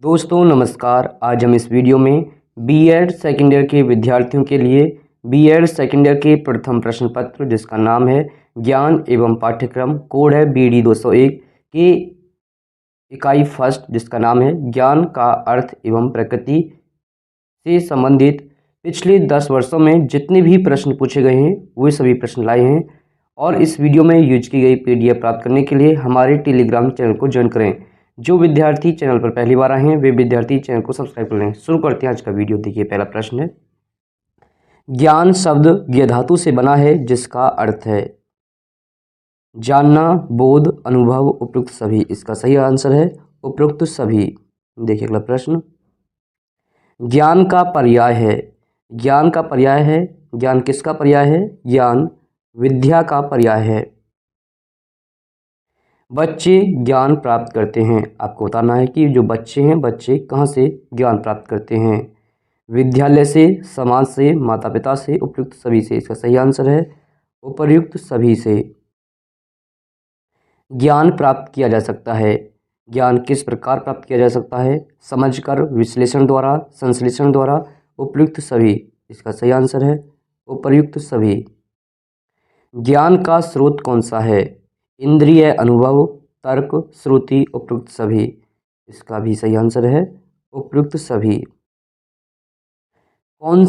दोस्तों नमस्कार। आज हम इस वीडियो में बीएड सेकेंड ईयर के विद्यार्थियों के लिए बीएड सेकेंड ईयर के प्रथम प्रश्न पत्र जिसका नाम है ज्ञान एवं पाठ्यक्रम, कोड है BD 201 की इकाई फर्स्ट जिसका नाम है ज्ञान का अर्थ एवं प्रकृति से संबंधित पिछले 10 वर्षों में जितने भी प्रश्न पूछे गए हैं वे सभी प्रश्न लाए हैं। और इस वीडियो में यूज की गई PDF प्राप्त करने के लिए हमारे टेलीग्राम चैनल को ज्वाइन करें। जो विद्यार्थी चैनल पर पहली बार आए हैं वे विद्यार्थी चैनल को सब्सक्राइब कर लें। शुरू करते हैं आज का वीडियो। देखिए पहला प्रश्न है, ज्ञान शब्द ज्ञ धातु से बना है जिसका अर्थ है जानना, बोध, अनुभव, उपयुक्त सभी। इसका सही आंसर है उपयुक्त सभी। देखिए अगला प्रश्न, ज्ञान का पर्याय है। ज्ञान का पर्याय है, ज्ञान किसका पर्याय है? ज्ञान विद्या का पर्याय है। बच्चे ज्ञान प्राप्त करते हैं। आपको बताना है कि जो बच्चे हैं बच्चे कहाँ से ज्ञान प्राप्त करते हैं? विद्यालय से, समाज से, माता पिता से, उपयुक्त सभी से। इसका सही आंसर है उपर्युक्त सभी से। ज्ञान प्राप्त किया जा सकता है। ज्ञान किस प्रकार प्राप्त किया जा सकता है? समझकर, विश्लेषण द्वारा, संश्लेषण द्वारा, उपयुक्त सभी। इसका सही आंसर है उपर्युक्त सभी। ज्ञान का स्रोत कौन सा है? इंद्रिय, अनुभव, तर्क, श्रुति, उपयुक्त सभी। इसका भी सही आंसर है उपयुक्त सभी। कौन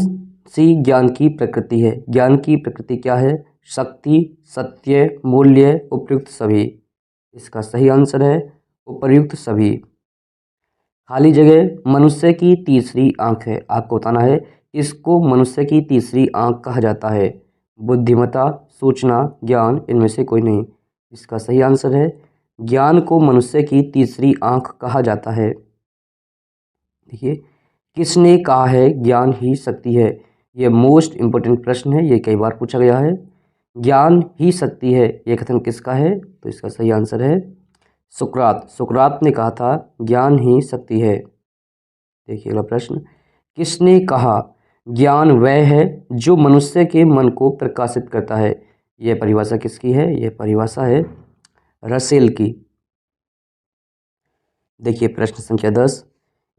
सी ज्ञान की प्रकृति है? ज्ञान की प्रकृति क्या है? शक्ति, सत्य, मूल्य, उपयुक्त सभी। इसका सही आंसर है उपर्युक्त सभी। खाली जगह मनुष्य की तीसरी आंख है। आपको बताना है इसको मनुष्य की तीसरी आंख कहा जाता है। बुद्धिमत्ता, सूचना, ज्ञान, इनमें से कोई नहीं। इसका सही आंसर है ज्ञान को मनुष्य की तीसरी आंख कहा जाता है। देखिए, किसने कहा है ज्ञान ही शक्ति है? यह मोस्ट इम्पोर्टेंट प्रश्न है, ये कई बार पूछा गया है। ज्ञान ही शक्ति है, यह कथन किसका है? तो इसका सही आंसर है सुकरात। सुकरात ने कहा था ज्ञान ही शक्ति है। देखिए अगला प्रश्न, किसने कहा ज्ञान वह है जो मनुष्य के मन को प्रकाशित करता है? यह परिभाषा किसकी है? यह परिभाषा है रसेल की। देखिए प्रश्न संख्या 10,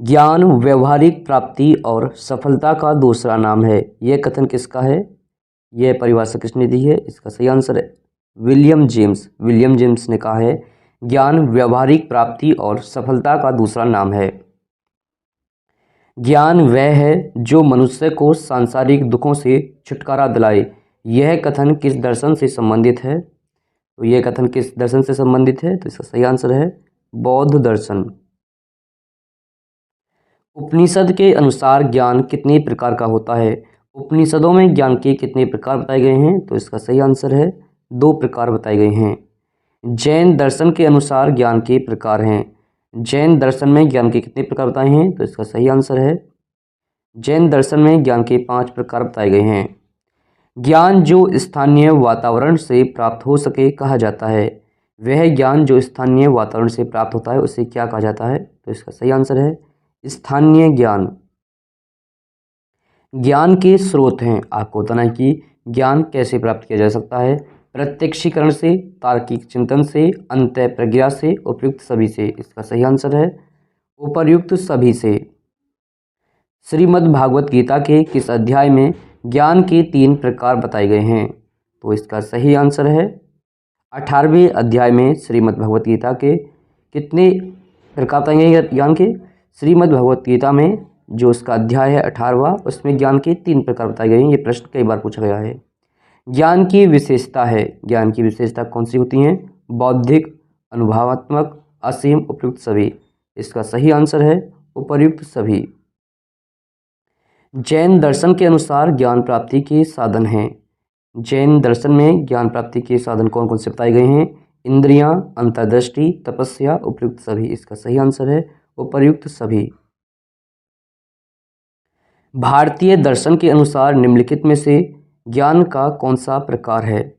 ज्ञान व्यवहारिक प्राप्ति और सफलता का दूसरा नाम है। यह कथन किसका है? यह परिभाषा किसने दी है? इसका सही आंसर है विलियम जेम्स। विलियम जेम्स ने कहा है ज्ञान व्यवहारिक प्राप्ति और सफलता का दूसरा नाम है। ज्ञान वह है जो मनुष्य को सांसारिक दुखों से छुटकारा दिलाए। यह कथन किस दर्शन से संबंधित है? तो यह कथन किस दर्शन से संबंधित है? तो इसका सही आंसर है बौद्ध दर्शन। उपनिषद के अनुसार ज्ञान कितने प्रकार का होता है? उपनिषदों में ज्ञान के कितने प्रकार बताए गए हैं? तो इसका सही आंसर है 2 प्रकार बताए गए हैं। जैन दर्शन के अनुसार ज्ञान के प्रकार हैं। जैन दर्शन में ज्ञान के कितने प्रकार बताए हैं? तो इसका सही आंसर है जैन दर्शन में ज्ञान के 5 प्रकार बताए गए हैं। ज्ञान जो स्थानीय वातावरण से प्राप्त हो सके कहा जाता है। वह ज्ञान जो स्थानीय वातावरण से प्राप्त होता है उसे क्या कहा जाता है? तो इसका सही आंसर है स्थानीय ज्ञान। ज्ञान के स्रोत हैं। आपको बताना है कि ज्ञान कैसे प्राप्त किया जा सकता है? प्रत्यक्षीकरण से, तार्किक चिंतन से, अंतः प्रज्ञा से, उपयुक्त सभी से। इसका सही आंसर है उपर्युक्त सभी से। श्रीमद् भागवत गीता के किस अध्याय में ज्ञान के 3 प्रकार बताए गए हैं? तो इसका सही आंसर है 18वें अध्याय में श्रीमद् भगवत गीता के कितने प्रकार बताए गए ज्ञान के? श्रीमद् भगवत गीता में जो उसका अध्याय है 18वां उसमें ज्ञान के 3 प्रकार बताए गए हैं। ये प्रश्न कई बार पूछा गया है। ज्ञान की विशेषता है। ज्ञान की विशेषता कौन सी होती हैं? बौद्धिक, अनुभवात्मक, असीम, उपयुक्त सभी। इसका सही आंसर है उपर्युक्त सभी। जैन दर्शन के अनुसार ज्ञान प्राप्ति के साधन हैं। जैन दर्शन में ज्ञान प्राप्ति के साधन कौन कौन से बताए गए हैं? इंद्रियां, अंतर्दृष्टि, तपस्या, उपयुक्त सभी। इसका सही आंसर है उपर्युक्त सभी। भारतीय दर्शन के अनुसार निम्नलिखित में से ज्ञान का कौन सा प्रकार है?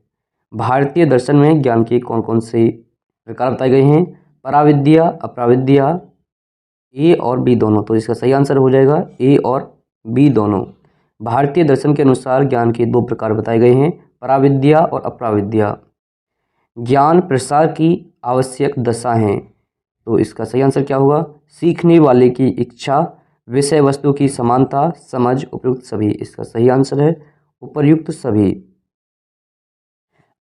भारतीय दर्शन में ज्ञान के कौन कौन से प्रकार बताए गए हैं? पराविद्या, अपराविद्या, ए और बी दोनों। तो इसका सही आंसर हो जाएगा ए और बी दोनों। भारतीय दर्शन के अनुसार ज्ञान के 2 प्रकार बताए गए हैं, पराविद्या और अपराविद्या। ज्ञान प्रसार की आवश्यक दशा हैं। तो इसका सही आंसर क्या होगा? सीखने वाले की इच्छा, विषय वस्तु की समानता, समझ, उपयुक्त सभी। इसका सही आंसर है उपर्युक्त सभी।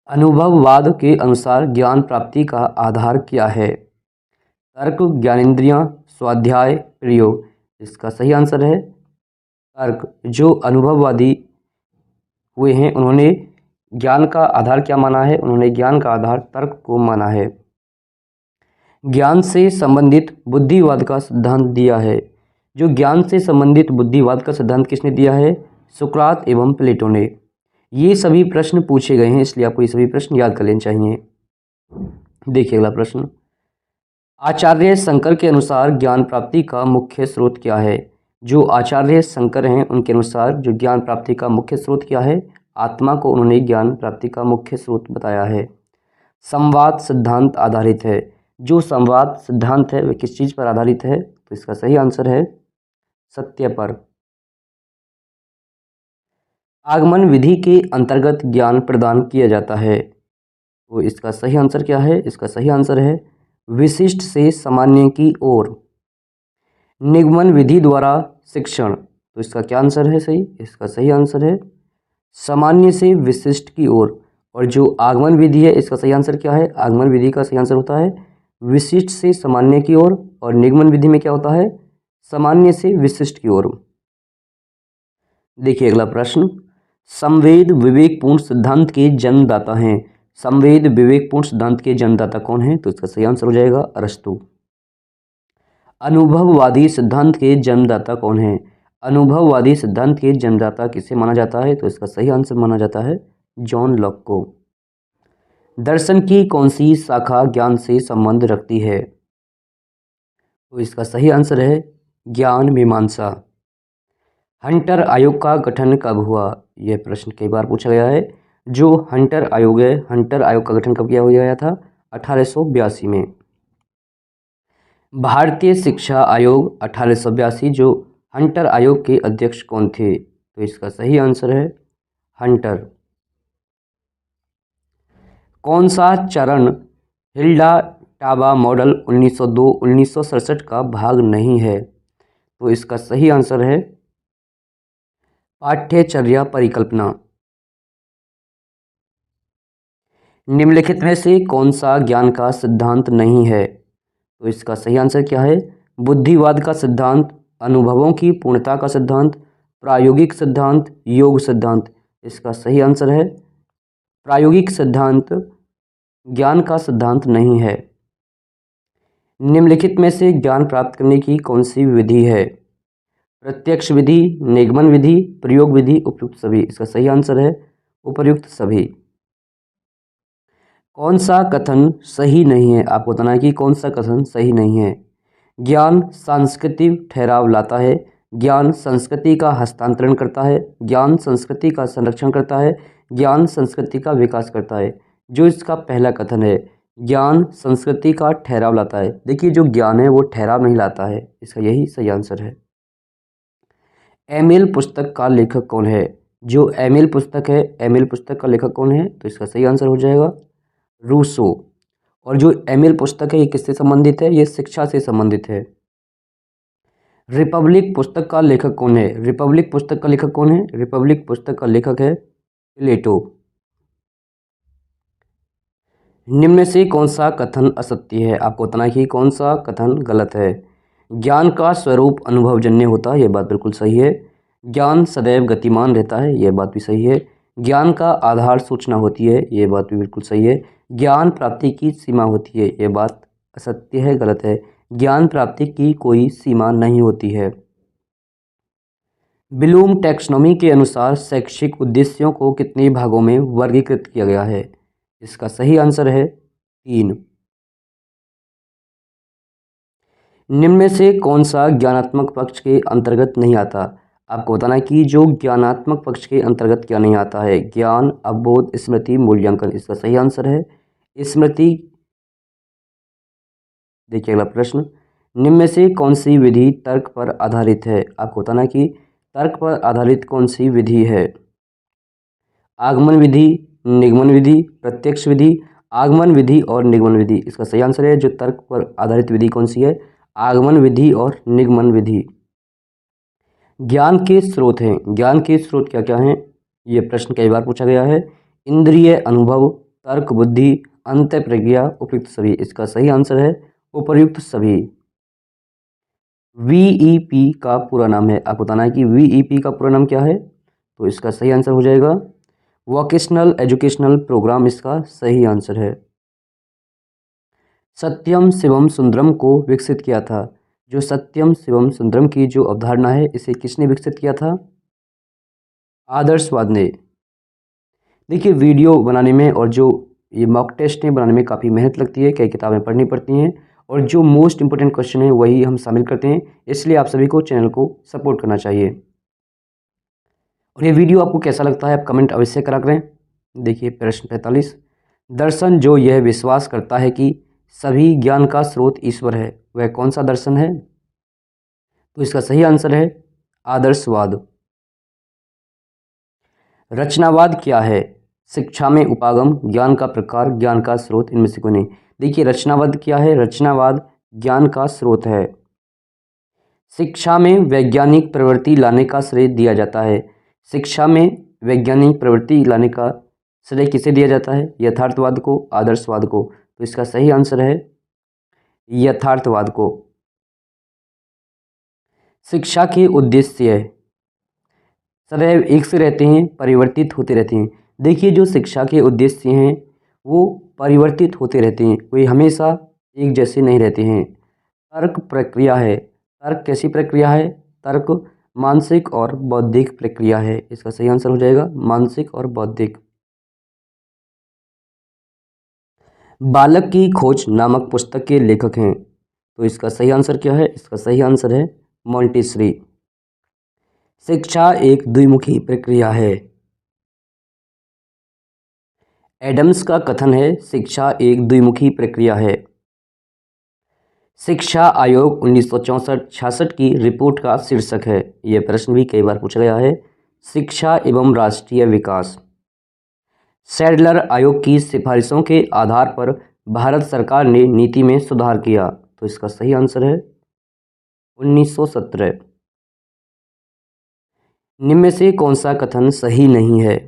अनुभववाद के अनुसार ज्ञान प्राप्ति का आधार क्या है? तर्क, ज्ञानेंद्रियां, स्वाध्याय, प्रयोग। इसका सही आंसर है तर्क। जो अनुभववादी हुए हैं उन्होंने ज्ञान का आधार क्या माना है? उन्होंने ज्ञान का आधार तर्क को माना है। ज्ञान से संबंधित बुद्धिवाद का सिद्धांत दिया है। जो ज्ञान से संबंधित बुद्धिवाद का सिद्धांत किसने दिया है? सुकरात एवं प्लेटो ने। ये सभी प्रश्न पूछे गए हैं, इसलिए आपको ये सभी प्रश्न याद कर लेने चाहिए। देखिए अगला प्रश्न, आचार्य शंकर के अनुसार ज्ञान प्राप्ति का मुख्य स्रोत क्या है? जो आचार्य शंकर हैं उनके अनुसार जो ज्ञान प्राप्ति का मुख्य स्रोत क्या है? आत्मा को उन्होंने ज्ञान प्राप्ति का मुख्य स्रोत बताया है। संवाद सिद्धांत आधारित है। जो संवाद सिद्धांत है वह किस चीज़ पर आधारित है? तो इसका सही आंसर है सत्य पर। आगमन विधि के अंतर्गत ज्ञान प्रदान किया जाता है। तो इसका सही आंसर क्या है? इसका सही आंसर है विशिष्ट से सामान्य की ओर। निगमन विधि द्वारा शिक्षण। तो इसका क्या आंसर है सही? इसका सही आंसर है सामान्य से विशिष्ट की ओर। और जो आगमन विधि है इसका सही आंसर क्या है? आगमन विधि का सही आंसर होता है विशिष्ट से सामान्य की ओर, और निगमन विधि में क्या होता है? सामान्य से विशिष्ट की ओर। देखिए अगला प्रश्न, संवेद विवेकपूर्ण सिद्धांत के जन्मदाता हैं। संवेद विवेकपूर्ण सिद्धांत के जन्मदाता कौन है? तो इसका सही आंसर हो जाएगा अरस्तु। अनुभववादी सिद्धांत के जन्मदाता कौन है? अनुभववादी सिद्धांत के जन्मदाता किसे माना जाता है? तो इसका सही आंसर माना जाता है जॉन लॉक को। दर्शन की कौन सी शाखा ज्ञान से संबंध रखती है? तो इसका सही आंसर है ज्ञान मीमांसा। हंटर आयोग का गठन कब हुआ? यह प्रश्न कई बार पूछा गया है। जो हंटर आयोग है, हंटर आयोग का गठन कब किया गया था? 1882 में। भारतीय शिक्षा आयोग 1882, जो हंटर आयोग के अध्यक्ष कौन थे? तो इसका सही आंसर है हंटर। कौन सा चरण हिल्डा टाबा मॉडल 1902-1967 का भाग नहीं है? तो इसका सही आंसर है पाठ्यचर्या परिकल्पना। निम्नलिखित में से कौन सा ज्ञान का सिद्धांत नहीं है? तो इसका सही आंसर क्या है? बुद्धिवाद का सिद्धांत, अनुभवों की पूर्णता का सिद्धांत, प्रायोगिक सिद्धांत, योग सिद्धांत। इसका सही आंसर है प्रायोगिक सिद्धांत ज्ञान का सिद्धांत नहीं है। निम्नलिखित में से ज्ञान प्राप्त करने की कौन सी विधि है? प्रत्यक्ष विधि, निगमन विधि, प्रयोग विधि, उपयुक्त सभी। इसका सही आंसर है उपयुक्त सभी। कौन सा कथन सही नहीं है? आपको बताना है कि कौन सा कथन सही नहीं है। ज्ञान सांस्कृतिक ठहराव लाता है, ज्ञान संस्कृति का हस्तांतरण करता है, ज्ञान संस्कृति का संरक्षण करता है, ज्ञान संस्कृति का विकास करता है। जो इसका पहला कथन है, ज्ञान संस्कृति का ठहराव लाता है। देखिए जो ज्ञान है वो ठहराव नहीं लाता है, इसका यही सही आंसर है। एमिल पुस्तक का लेखक कौन है? जो एमिल पुस्तक है, एमिल पुस्तक का लेखक कौन है? तो इसका सही आंसर हो जाएगा रूसो। और जो एमिल पुस्तक है ये किससे संबंधित है? ये शिक्षा से संबंधित है। रिपब्लिक पुस्तक का लेखक कौन है? रिपब्लिक पुस्तक का लेखक कौन है? रिपब्लिक पुस्तक का लेखक है प्लेटो। निम्न में से कौन सा कथन असत्य है? आपको बताना है कि कौन सा कथन गलत है। ज्ञान का स्वरूप अनुभवजन्य होता है, यह बात बिल्कुल सही है। ज्ञान सदैव गतिमान रहता है, यह बात भी सही है। ज्ञान का आधार सूचना होती है, यह बात भी बिल्कुल सही है। ज्ञान प्राप्ति की सीमा होती है, यह बात असत्य है, गलत है। ज्ञान प्राप्ति की कोई सीमा नहीं होती है। ब्लूम टैक्सोनॉमी के अनुसार शैक्षिक उद्देश्यों को कितने भागों में वर्गीकृत किया गया है? इसका सही आंसर है 3। निम्न में से कौन सा ज्ञानात्मक पक्ष के अंतर्गत नहीं आता? आपको बताना है कि जो ज्ञानात्मक पक्ष के अंतर्गत क्या नहीं आता है। ज्ञान, अवबोध, स्मृति, मूल्यांकन। इसका सही आंसर है स्मृति। देखिए अगला प्रश्न, निम्न में से कौन सी विधि तर्क पर आधारित है? आपको बताना है कि तर्क पर आधारित कौन सी विधि है। आगमन विधि, निगमन विधि, प्रत्यक्ष विधि, आगमन विधि और निगमन विधि, इसका सही आंसर है जो तर्क पर आधारित विधि कौन सी है, आगमन विधि और निगमन विधि। ज्ञान के स्रोत हैं, ज्ञान के स्रोत क्या क्या हैं, ये प्रश्न कई बार पूछा गया है। इंद्रिय, अनुभव, तर्क, बुद्धि, अंत प्रज्ञा, उपयुक्त सभी, इसका सही आंसर है उपर्युक्त सभी। वीईपी का पूरा नाम है, आपको बताना है कि वीईपी का पूरा नाम क्या है, तो इसका सही आंसर हो जाएगा वोकेशनल एजुकेशनल प्रोग्राम, इसका सही आंसर है। सत्यम शिवम सुंदरम को विकसित किया था, जो सत्यम शिवम सुंदरम की जो अवधारणा है इसे किसने विकसित किया था, आदर्शवाद ने। देखिए वीडियो बनाने में और जो ये मॉक टेस्ट बनाने में काफ़ी मेहनत लगती है, कई किताबें पढ़नी पड़ती हैं और जो मोस्ट इंपोर्टेंट क्वेश्चन है वही हम शामिल करते हैं, इसलिए आप सभी को चैनल को सपोर्ट करना चाहिए। और ये वीडियो आपको कैसा लगता है आप कमेंट अवश्य करा करें। देखिए प्रश्न 45, दर्शन जो यह विश्वास करता है कि सभी ज्ञान का स्रोत ईश्वर है, वह कौन सा दर्शन है, तो इसका सही आंसर है आदर्शवाद। रचनावाद क्या है, शिक्षा में उपागम, ज्ञान का प्रकार, ज्ञान का स्रोत, इनमें से कोई नहीं। देखिए रचनावाद क्या है, रचनावाद ज्ञान का स्रोत है। शिक्षा में वैज्ञानिक प्रवृत्ति लाने का श्रेय दिया जाता है, शिक्षा में वैज्ञानिक प्रवृत्ति लाने का श्रेय किसे दिया जाता है, यथार्थवाद को, आदर्शवाद को, तो इसका सही आंसर है यथार्थवाद को। शिक्षा के उद्देश्य सदैव एक से रहते हैं, परिवर्तित होते रहते हैं। देखिए जो शिक्षा के उद्देश्य हैं वो परिवर्तित होते रहते हैं, वे हमेशा एक जैसे नहीं रहते हैं। तर्क प्रक्रिया है, तर्क कैसी प्रक्रिया है, तर्क मानसिक और बौद्धिक प्रक्रिया है, इसका सही आंसर हो जाएगा मानसिक और बौद्धिक। बालक की खोज नामक पुस्तक के लेखक हैं, तो इसका सही आंसर क्या है, इसका सही आंसर है मोंटेसरी। शिक्षा एक द्विमुखी प्रक्रिया है, एडम्स का कथन है शिक्षा एक द्विमुखी प्रक्रिया है। शिक्षा आयोग 1964-66 की रिपोर्ट का शीर्षक है, यह प्रश्न भी कई बार पूछा गया है, शिक्षा एवं राष्ट्रीय विकास। सैडलर आयोग की सिफारिशों के आधार पर भारत सरकार ने नीति में सुधार किया, तो इसका सही आंसर है 1917। निम्न में से कौन सा कथन सही नहीं है,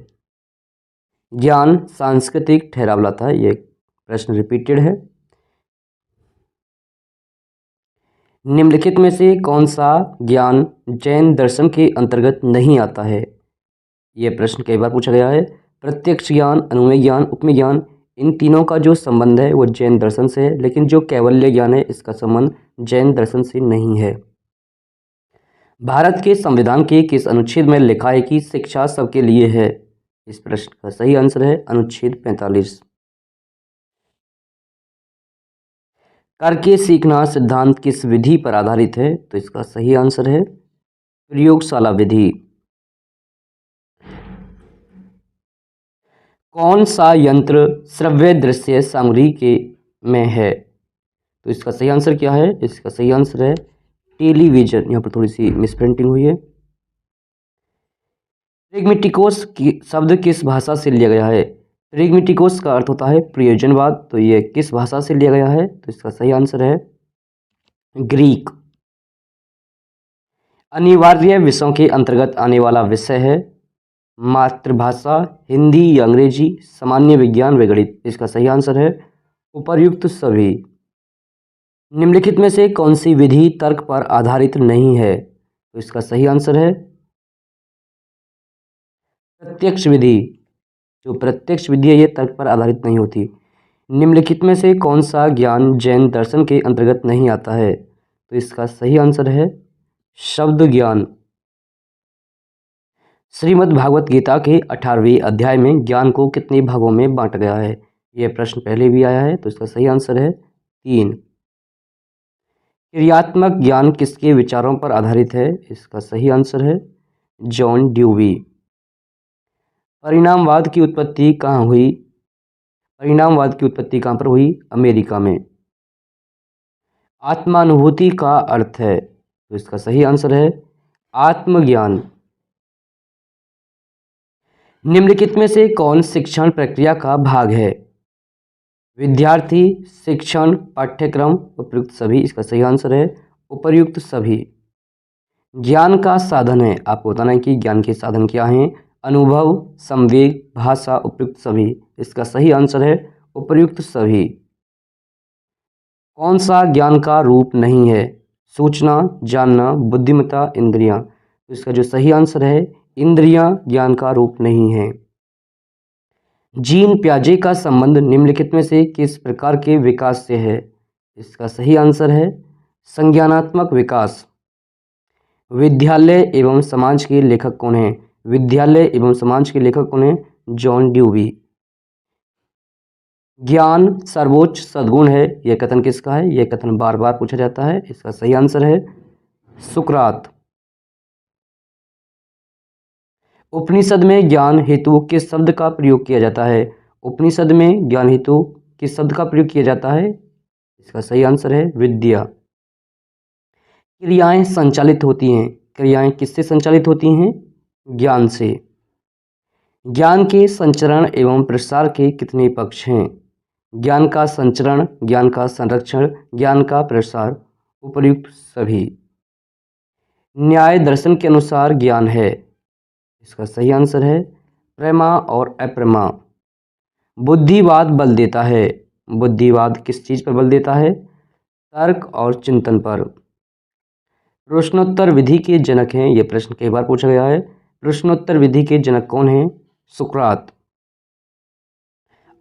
ज्ञान सांस्कृतिक ठहराव लाता है, यह प्रश्न रिपीटेड है। निम्नलिखित में से कौन सा ज्ञान जैन दर्शन के अंतर्गत नहीं आता है, यह प्रश्न कई बार पूछा गया है। प्रत्यक्ष ज्ञान, अनुमेय ज्ञान, उपमेय ज्ञान, इन तीनों का जो संबंध है वो जैन दर्शन से है, लेकिन जो कैवल्य ज्ञान है इसका संबंध जैन दर्शन से नहीं है। भारत के संविधान के किस अनुच्छेद में लिखा है कि शिक्षा सबके लिए है, इस प्रश्न का सही आंसर है अनुच्छेद 45। करके सीखना सिद्धांत किस विधि पर आधारित है, तो इसका सही आंसर है प्रयोगशाला विधि। कौन सा यंत्र श्रव्य दृश्य सामग्री के में है, तो इसका सही आंसर क्या है, इसका सही आंसर है टेलीविजन। यहाँ पर थोड़ी सी मिसप्रिंटिंग हुई है। प्रेगमेटिकोस की शब्द किस भाषा से लिया गया है, प्रेगमेटिकोस का अर्थ होता है प्रयोजनवाद, तो ये किस भाषा से लिया गया है, तो इसका सही आंसर है ग्रीक। अनिवार्य विषयों के अंतर्गत आने वाला विषय है मातृभाषा, हिंदी या अंग्रेजी, सामान्य विज्ञान व गणित, इसका सही आंसर है उपर्युक्त सभी। निम्नलिखित में से कौन सी विधि तर्क पर आधारित नहीं है, तो इसका सही आंसर है प्रत्यक्ष विधि। जो प्रत्यक्ष विधि है ये तर्क पर आधारित नहीं होती। निम्नलिखित में से कौन सा ज्ञान जैन दर्शन के अंतर्गत नहीं आता है, तो इसका सही आंसर है शब्द ज्ञान। श्रीमद् भागवत गीता के 18वें अध्याय में ज्ञान को कितने भागों में बांटा गया है, यह प्रश्न पहले भी आया है, तो इसका सही आंसर है 3। क्रियात्मक ज्ञान किसके विचारों पर आधारित है, इसका सही आंसर है जॉन ड्यूवी। परिणामवाद की उत्पत्ति कहाँ हुई, परिणामवाद की उत्पत्ति कहाँ पर हुई, अमेरिका में। आत्मानुभूति का अर्थ है, तो इसका सही आंसर है आत्मज्ञान। निम्नलिखित में से कौन शिक्षण प्रक्रिया का भाग है, विद्यार्थी, शिक्षण, पाठ्यक्रम, उपयुक्त सभी इसका सही आंसर है उपर्युक्त सभी। ज्ञान का साधन है, आपको बताना है कि ज्ञान के साधन क्या हैं। अनुभव, संवेग, भाषा, उपयुक्त सभी इसका सही आंसर है उपर्युक्त सभी। कौन सा ज्ञान का रूप नहीं है? सूचना, जानना, बुद्धिमत्ता, इंद्रियां। तो इसका जो सही आंसर है इंद्रियां ज्ञान का रूप नहीं है। जीन पियाजे का संबंध निम्नलिखित में से किस प्रकार के विकास से है? इसका सही आंसर है संज्ञानात्मक विकास। विद्यालय एवं समाज के लेखक कौन हैं? विद्यालय एवं समाज के लेखक कौन हैं? John dewy. ज्ञान सर्वोच्च सद्गुण है, यह कथन किसका है? यह कथन बार बार पूछा जाता है। इसका सही आंसर है सुकरात। उपनिषद में ज्ञान हेतु किस शब्द का प्रयोग किया जाता है? उपनिषद में ज्ञान हेतु किस शब्द का प्रयोग किया जाता है? इसका सही आंसर है विद्या। क्रियाएं संचालित होती हैं, क्रियाएं किससे संचालित होती हैं? ज्ञान से। ज्ञान के संचरण एवं प्रसार के कितने पक्ष हैं? ज्ञान का संचरण, ज्ञान का संरक्षण, ज्ञान का प्रसार, उपर्युक्त सभी। न्याय दर्शन के अनुसार ज्ञान है, इसका सही आंसर है प्रमा और अप्रमा। बुद्धिवाद बल देता है, बुद्धिवाद किस चीज पर बल देता है? तर्क और चिंतन पर। प्रश्नोत्तर विधि के जनक हैं, यह प्रश्न कई बार पूछा गया है। प्रश्नोत्तर विधि के जनक कौन हैं? सुकरात।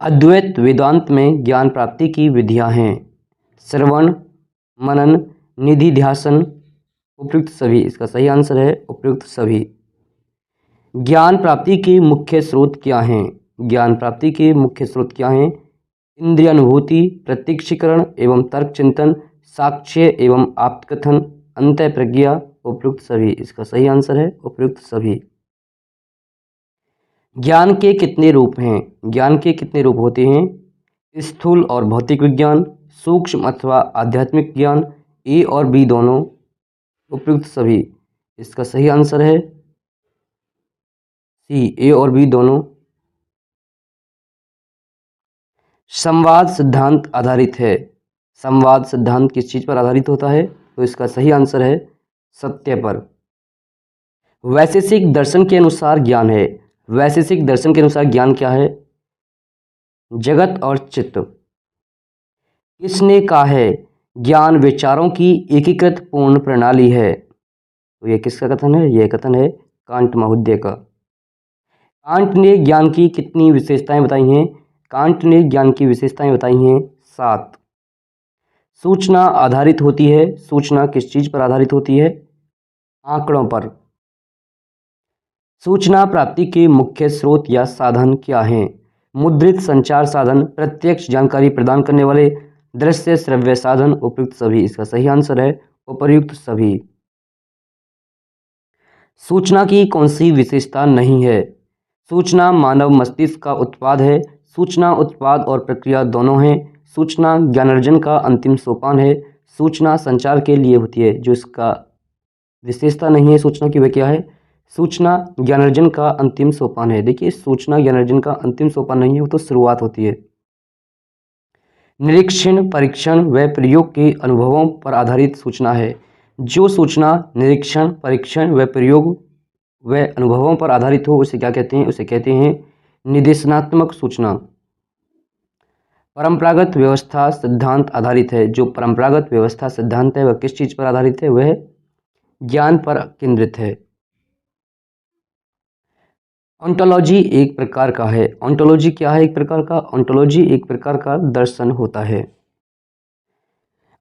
अद्वैत वेदांत में ज्ञान प्राप्ति की विधियां हैं श्रवण, मनन, निधिध्यासन, उपयुक्त सभी इसका सही आंसर है उपयुक्त सभी। ज्ञान प्राप्ति के मुख्य स्रोत क्या हैं? ज्ञान प्राप्ति के मुख्य स्रोत क्या हैं? इंद्रियानुभूति, प्रत्यक्षीकरण एवं तर्क चिंतन, साक्ष्य एवं आप्तकथन, अंतः प्रज्ञा, उपयुक्त सभी इसका सही आंसर है उपयुक्त सभी। ज्ञान के कितने रूप हैं? ज्ञान के कितने रूप होते हैं? स्थूल और भौतिक विज्ञान, सूक्ष्म अथवा आध्यात्मिक ज्ञान, ए और बी दोनों, उपयुक्त सभी इसका सही आंसर है सी, ए और बी दोनों। संवाद सिद्धांत आधारित है, संवाद सिद्धांत किस चीज पर आधारित होता है? तो इसका सही आंसर है सत्य पर। वैशेषिक दर्शन के अनुसार ज्ञान है, वैशेषिक दर्शन के अनुसार ज्ञान क्या है? जगत और चित्त। किसने कहा है ज्ञान विचारों की एकीकृत पूर्ण प्रणाली है? तो यह किसका कथन है? यह कथन है कांट महोदय का। कांट ने ज्ञान की कितनी विशेषताएं बताई हैं? कांट ने ज्ञान की विशेषताएं बताई हैं 7। सूचना आधारित होती है, सूचना किस चीज पर आधारित होती है? आंकड़ों पर। सूचना प्राप्ति के मुख्य स्रोत या साधन क्या हैं? मुद्रित संचार साधन, प्रत्यक्ष जानकारी प्रदान करने वाले, दृश्य श्रव्य साधन, उपयुक्त सभी इसका सही आंसर है उपयुक्त सभी। सूचना की कौन सी विशेषता नहीं है? सूचना मानव मस्तिष्क का उत्पाद है, सूचना उत्पाद और प्रक्रिया दोनों हैं, सूचना ज्ञानार्जन का अंतिम सोपान है, सूचना संचार के लिए होती है। जो इसका विशेषता नहीं है सूचना की वह क्या है? सूचना ज्ञानार्जन का अंतिम सोपान है। देखिए सूचना ज्ञानार्जन का अंतिम सोपान नहीं है, वो तो शुरुआत होती है। निरीक्षण, परीक्षण व प्रयोग के अनुभवों पर आधारित सूचना है। जो सूचना निरीक्षण, परीक्षण व प्रयोग व अनुभवों पर आधारित हो उसे क्या कहते हैं? उसे कहते हैं निर्देशनात्मक सूचना। परंपरागत व्यवस्था सिद्धांत आधारित है, जो परंपरागत व्यवस्था सिद्धांत है वह किस चीज पर आधारित है? वह ज्ञान पर केंद्रित है। ऑन्टोलॉजी एक प्रकार का है, ऑन्टोलॉजी क्या है? एक प्रकार का, ऑन्टोलॉजी एक प्रकार का दर्शन होता है।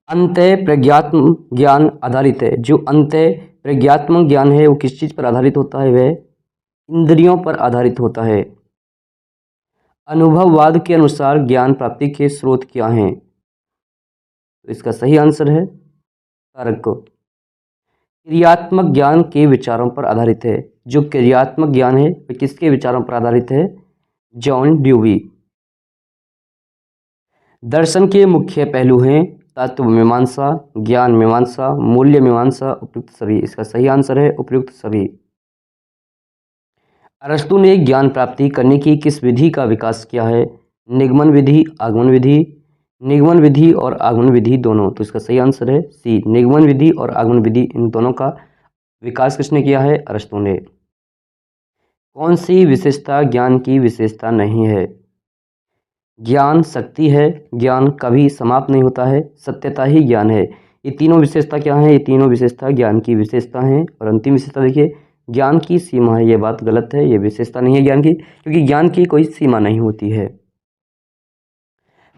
अंतः प्रज्ञात्म ज्ञान आधारित है, जो अंतः प्रज्ञात्मक ज्ञान है वो किस चीज पर आधारित होता है? वह इंद्रियों पर आधारित होता है। अनुभववाद के अनुसार ज्ञान प्राप्ति के स्रोत क्या हैं? तो इसका सही आंसर है तर्क। क्रियात्मक ज्ञान के विचारों पर आधारित है, जो क्रियात्मक ज्ञान है वह किसके विचारों पर आधारित है? John dewy. दर्शन के मुख्य पहलू हैं तत्व मीमांसा, ज्ञान मीमांसा, मूल्य मीमांसा, उपयुक्त सभी इसका सही आंसर है उपयुक्त सभी। अरस्तु ने ज्ञान प्राप्ति करने की किस विधि का विकास किया है? निगमन विधि, आगमन विधि, निगमन विधि और आगमन विधि दोनों। तो इसका सही आंसर है सी, निगमन विधि और आगमन विधि, इन दोनों का विकास किसने किया है? अरस्तू ने। कौन सी विशेषता ज्ञान की विशेषता नहीं है? ज्ञान शक्ति है, ज्ञान कभी समाप्त नहीं होता है, सत्यता ही ज्ञान है। ये तीनों विशेषता क्या है? ये तीनों विशेषता ज्ञान की विशेषता हैं। और अंतिम विशेषता देखिए, ज्ञान की सीमा है। ये बात गलत है, ये विशेषता नहीं है ज्ञान की, क्योंकि ज्ञान की कोई सीमा नहीं होती है।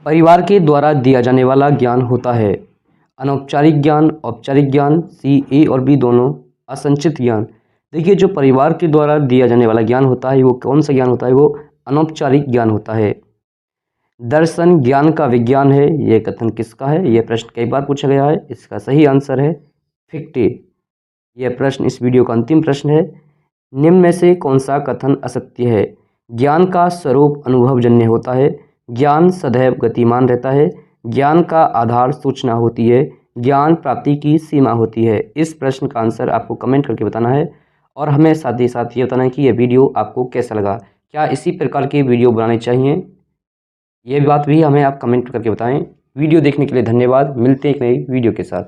परिवार के द्वारा दिया जाने वाला ज्ञान होता है अनौपचारिक ज्ञान, औपचारिक ज्ञान, सी ए और बी दोनों, असंचित ज्ञान। देखिए, जो परिवार के द्वारा दिया जाने वाला ज्ञान होता है वो कौन सा ज्ञान होता है? वो अनौपचारिक ज्ञान होता है। दर्शन ज्ञान का विज्ञान है, ये कथन किसका है? यह प्रश्न कई बार पूछा गया है। इसका सही आंसर है फिक्टे। यह प्रश्न इस वीडियो का अंतिम प्रश्न है। निम्न में से कौन सा कथन असत्य है? ज्ञान का स्वरूप अनुभवजन्य होता है, ज्ञान सदैव गतिमान रहता है, ज्ञान का आधार सूचना होती है, ज्ञान प्राप्ति की सीमा होती है। इस प्रश्न का आंसर आपको कमेंट करके बताना है और हमें साथ ही साथ ये बताना है कि यह वीडियो आपको कैसा लगा। क्या इसी प्रकार के वीडियो बनाने चाहिए? ये बात भी हमें आप कमेंट करके बताएं। वीडियो देखने के लिए धन्यवाद। मिलते हैं एक नई वीडियो के साथ।